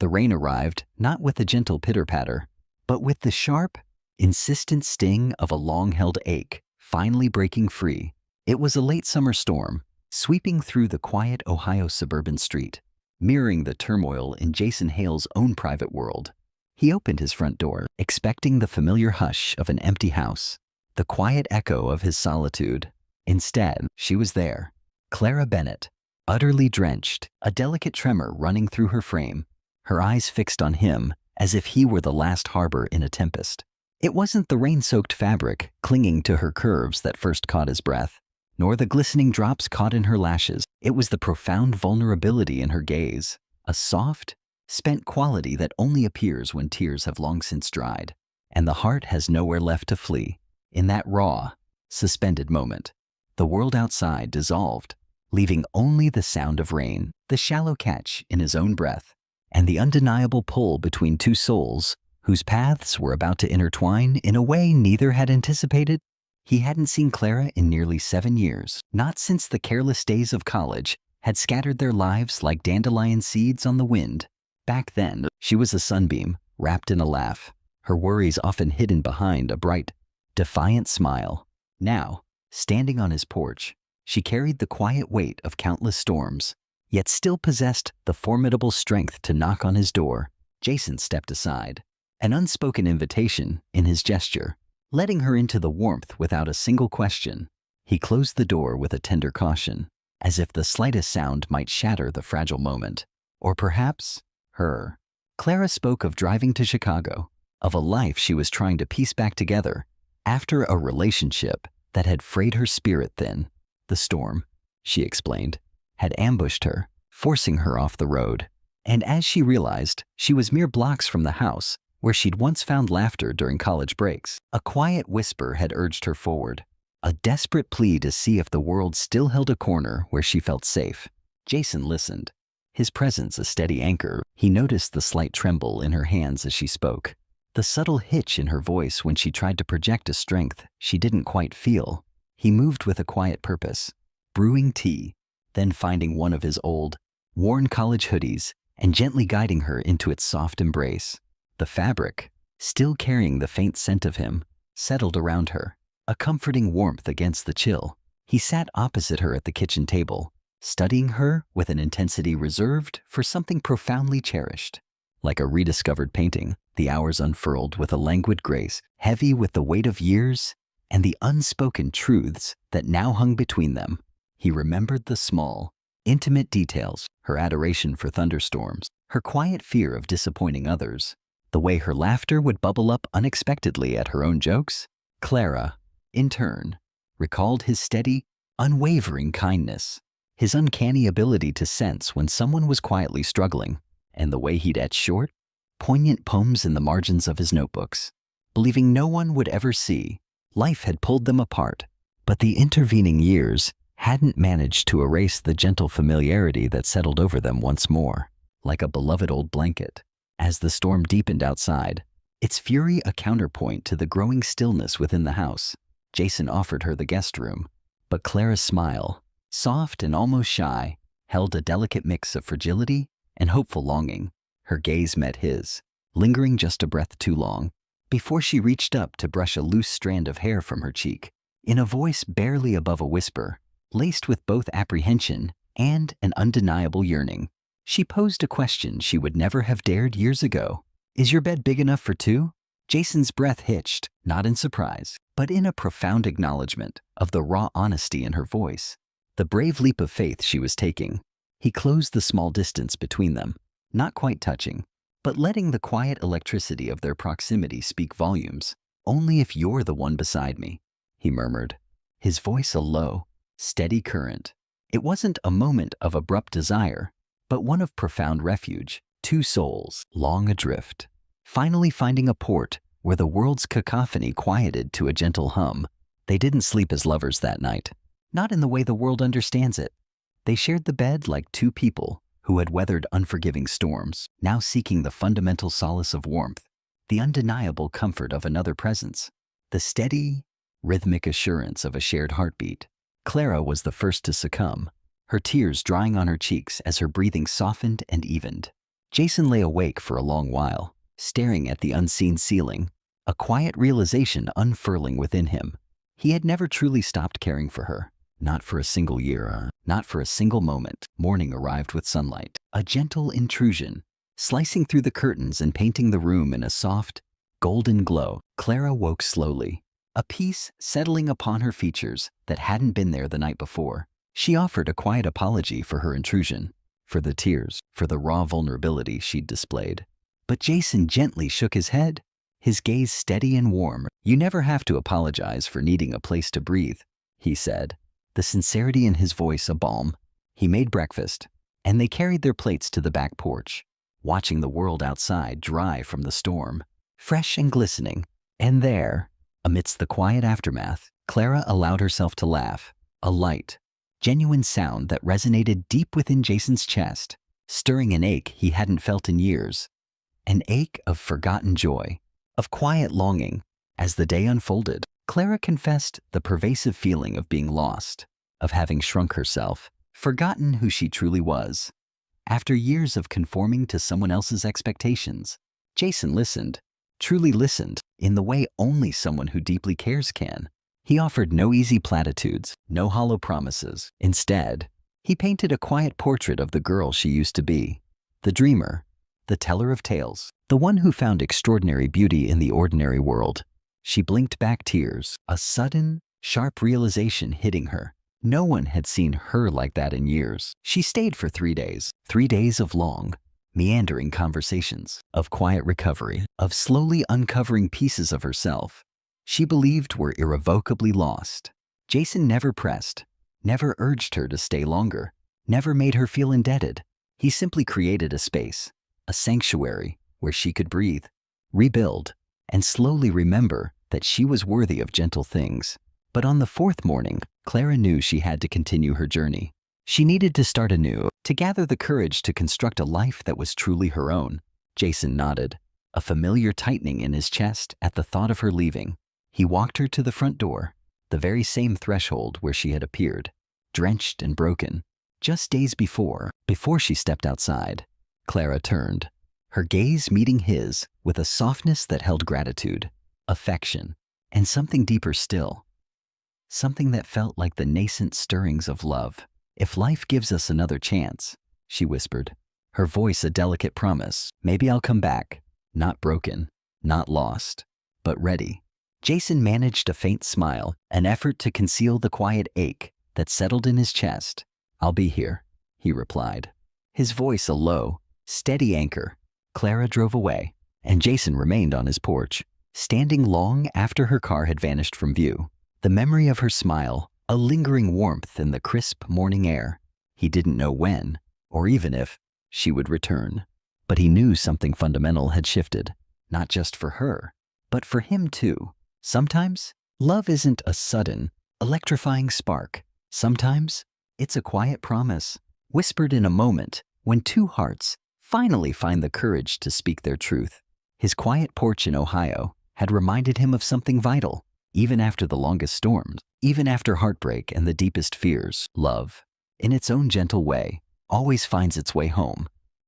The rain arrived not with a gentle pitter-patter, but with the sharp, insistent sting of a long-held ache, finally breaking free. It was a late summer storm, sweeping through the quiet Ohio suburban street, mirroring the turmoil in Jason Hale's own private world. He opened his front door, expecting the familiar hush of an empty house, the quiet echo of his solitude. Instead, she was there, Clara Bennett, utterly drenched, a delicate tremor running through her frame, her eyes fixed on him as if he were the last harbor in a tempest. It wasn't the rain-soaked fabric clinging to her curves that first caught his breath, nor the glistening drops caught in her lashes. It was the profound vulnerability in her gaze, a soft, spent quality that only appears when tears have long since dried, and the heart has nowhere left to flee. In that raw, suspended moment, the world outside dissolved, leaving only the sound of rain, the shallow catch in his own breath, and the undeniable pull between two souls whose paths were about to intertwine in a way neither had anticipated. He hadn't seen Clara in nearly 7 years, not since the careless days of college had scattered their lives like dandelion seeds on the wind. Back then, she was a sunbeam, wrapped in a laugh, her worries often hidden behind a bright, defiant smile. Now, standing on his porch, she carried the quiet weight of countless storms, yet still possessed the formidable strength to knock on his door. Jason stepped aside, an unspoken invitation in his gesture, letting her into the warmth without a single question. He closed the door with a tender caution, as if the slightest sound might shatter the fragile moment. Or perhaps, her. Clara spoke of driving to Chicago, of a life she was trying to piece back together after a relationship that had frayed her spirit thin. The storm, she explained, had ambushed her, forcing her off the road. And as she realized, she was mere blocks from the house where she'd once found laughter during college breaks. A quiet whisper had urged her forward, a desperate plea to see if the world still held a corner where she felt safe. Jason listened, his presence a steady anchor. He noticed the slight tremble in her hands as she spoke, the subtle hitch in her voice when she tried to project a strength she didn't quite feel. He moved with a quiet purpose, brewing tea, then finding one of his old, worn college hoodies and gently guiding her into its soft embrace. The fabric, still carrying the faint scent of him, settled around her, a comforting warmth against the chill. He sat opposite her at the kitchen table, studying her with an intensity reserved for something profoundly cherished. Like a rediscovered painting, the hours unfurled with a languid grace, heavy with the weight of years and the unspoken truths that now hung between them. He remembered the small, intimate details, her adoration for thunderstorms, her quiet fear of disappointing others, the way her laughter would bubble up unexpectedly at her own jokes. Clara, in turn, recalled his steady, unwavering kindness, his uncanny ability to sense when someone was quietly struggling, and the way he'd etch short, poignant poems in the margins of his notebooks, believing no one would ever see. Life had pulled them apart, but the intervening years hadn't managed to erase the gentle familiarity that settled over them once more, like a beloved old blanket. As the storm deepened outside, its fury a counterpoint to the growing stillness within the house, Jason offered her the guest room. But Clara's smile, soft and almost shy, held a delicate mix of fragility and hopeful longing. Her gaze met his, lingering just a breath too long, before she reached up to brush a loose strand of hair from her cheek. In a voice barely above a whisper, laced with both apprehension and an undeniable yearning, she posed a question she would never have dared years ago. "Is your bed big enough for two?" Jason's breath hitched, not in surprise, but in a profound acknowledgement of the raw honesty in her voice, the brave leap of faith she was taking. He closed the small distance between them, not quite touching, but letting the quiet electricity of their proximity speak volumes. "Only if you're the one beside me," he murmured, his voice a low, steady current. It wasn't a moment of abrupt desire, but one of profound refuge, two souls long adrift, finally finding a port where the world's cacophony quieted to a gentle hum. They didn't sleep as lovers that night, not in the way the world understands it. They shared the bed like two people who had weathered unforgiving storms, now seeking the fundamental solace of warmth, the undeniable comfort of another presence, the steady, rhythmic assurance of a shared heartbeat. Clara was the first to succumb, her tears drying on her cheeks as her breathing softened and evened. Jason lay awake for a long while, staring at the unseen ceiling, a quiet realization unfurling within him. He had never truly stopped caring for her. Not for a single year, not for a single moment. Morning arrived with sunlight, a gentle intrusion, slicing through the curtains and painting the room in a soft, golden glow. Clara woke slowly, a peace settling upon her features that hadn't been there the night before. She offered a quiet apology for her intrusion, for the tears, for the raw vulnerability she'd displayed. But Jason gently shook his head, his gaze steady and warm. "You never have to apologize for needing a place to breathe," he said, the sincerity in his voice a balm. He made breakfast, and they carried their plates to the back porch, watching the world outside dry from the storm, fresh and glistening. And there, amidst the quiet aftermath, Clara allowed herself to laugh, a light, genuine sound that resonated deep within Jason's chest, stirring an ache he hadn't felt in years, an ache of forgotten joy, of quiet longing. As the day unfolded, Clara confessed the pervasive feeling of being lost, of having shrunk herself, forgotten who she truly was. After years of conforming to someone else's expectations, Jason listened, truly listened, in the way only someone who deeply cares can. He offered no easy platitudes, no hollow promises. Instead, he painted a quiet portrait of the girl she used to be, the dreamer, the teller of tales, the one who found extraordinary beauty in the ordinary world. She blinked back tears, a sudden, sharp realization hitting her. No one had seen her like that in years. She stayed for 3 days of long, meandering conversations, of quiet recovery, of slowly uncovering pieces of herself she believed were irrevocably lost. Jason never pressed, never urged her to stay longer, never made her feel indebted. He simply created a space, a sanctuary where she could breathe, rebuild, and slowly remember that she was worthy of gentle things. But on the 4th morning, Clara knew she had to continue her journey. She needed to start anew, to gather the courage to construct a life that was truly her own. Jason nodded, a familiar tightening in his chest at the thought of her leaving. He walked her to the front door, the very same threshold where she had appeared, drenched and broken. Just days before she stepped outside, Clara turned, her gaze meeting his with a softness that held gratitude, affection, and something deeper still. Something that felt like the nascent stirrings of love. "If life gives us another chance," she whispered, her voice a delicate promise, "maybe I'll come back, not broken, not lost, but ready." Jason managed a faint smile, an effort to conceal the quiet ache that settled in his chest. "I'll be here," he replied, his voice a low, steady anchor. Clara drove away, and Jason remained on his porch, standing long after her car had vanished from view. The memory of her smile, a lingering warmth in the crisp morning air. He didn't know when, or even if, she would return. But he knew something fundamental had shifted, not just for her, but for him too. Sometimes, love isn't a sudden, electrifying spark. Sometimes, it's a quiet promise, whispered in a moment, when two hearts finally find the courage to speak their truth. His quiet porch in Ohio had reminded him of something vital. Even after the longest storms, even after heartbreak and the deepest fears, love, in its own gentle way, always finds its way home.